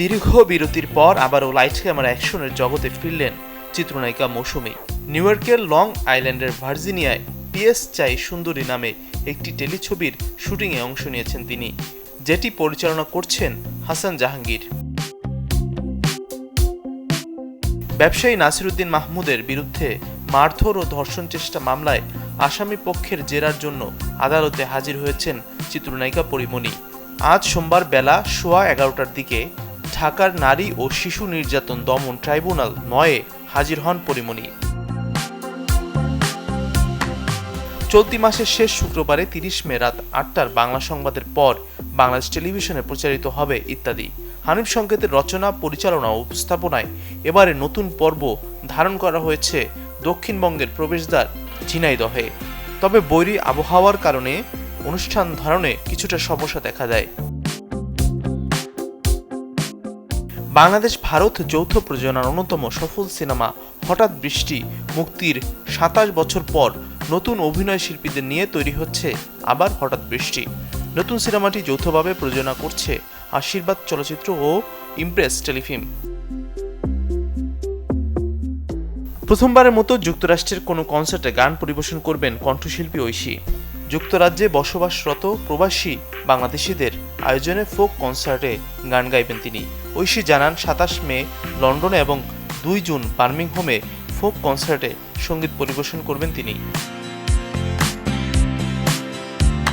দীর্ঘ বিরতির পর আবারও লাইট ক্যামেরা অ্যাকশনের জগতে ফিরলেন চিত্রনায়িকা মৌসুমী। নিউ ইয়র্কের লং আইল্যান্ডের ভার্জিনিয়ায় পিএস চাই সুন্দরী নামে একটি টেলিছবির শুটিংয়ে অংশ নিয়েছেন তিনি, যেটি পরিচালনা করছেন হাসান জাহাঙ্গীর। ব্যবসায়ী নাসিরুদ্দিন মাহমুদের বিরুদ্ধে মারধর ও ধর্ষণ চেষ্টা মামলায় আসামি পক্ষের জেরার জন্য আদালতে হাজির হয়েছেন চিত্রনায়িকা পরীমণি। আজ সোমবার বেলা 11:15টার দিকে ঢাকার নারী ও শিশু নির্যাতন দমন ট্রাইব্যুনাল 9-এ হাজির হন পরীমণি। চলতি মাসের শেষ শুক্রবারে 30 মে রাত 8টার বাংলা সংবাদের পর বাংলাদেশ টেলিভিশনে প্রচারিত হবে ইত্যাদি। হানিফ সংকেতের রচনা, পরিচালনা ও উপস্থাপনায় এবারে নতুন পর্ব ধারণ করা হয়েছে দক্ষিণবঙ্গের প্রবেশদ্বার ঝিনাইদহে। তবে বৈরী আবহাওয়ার কারণে অনুষ্ঠান ধারণে কিছুটা সমস্যা দেখা দেয়। বাংলাদেশ ভারত যৌথ প্রযোজনার অন্যতম সফল সিনেমা হঠাৎ বৃষ্টি মুক্তির 27 বছর পর নতুন অভিনয় শিল্পীদের নিয়ে তৈরি হচ্ছে আবার হঠাৎ বৃষ্টি। নতুন সিনেমাটি যৌথভাবে প্রযোজনা করছে আশীর্বাদ চলচ্চিত্র ও ইমপ্রেস টেলিফিল্ম। প্রথমবারের মতো যুক্তরাষ্ট্রের কোনো কনসার্টে গান পরিবেশন করবেন কণ্ঠশিল্পী ঐশী। যুক্তরাজ্যে বসবাসরত প্রবাসী বাংলাদেশিদের আয়োজনে ফোক কনসার্টে গান গাইবেন তিনি। ঐশী জানান, 27 মে লন্ডনে এবং 2 জুন বার্মিংহামে ফোক কনসার্টে সঙ্গীত পরিবেশন করবেন তিনি।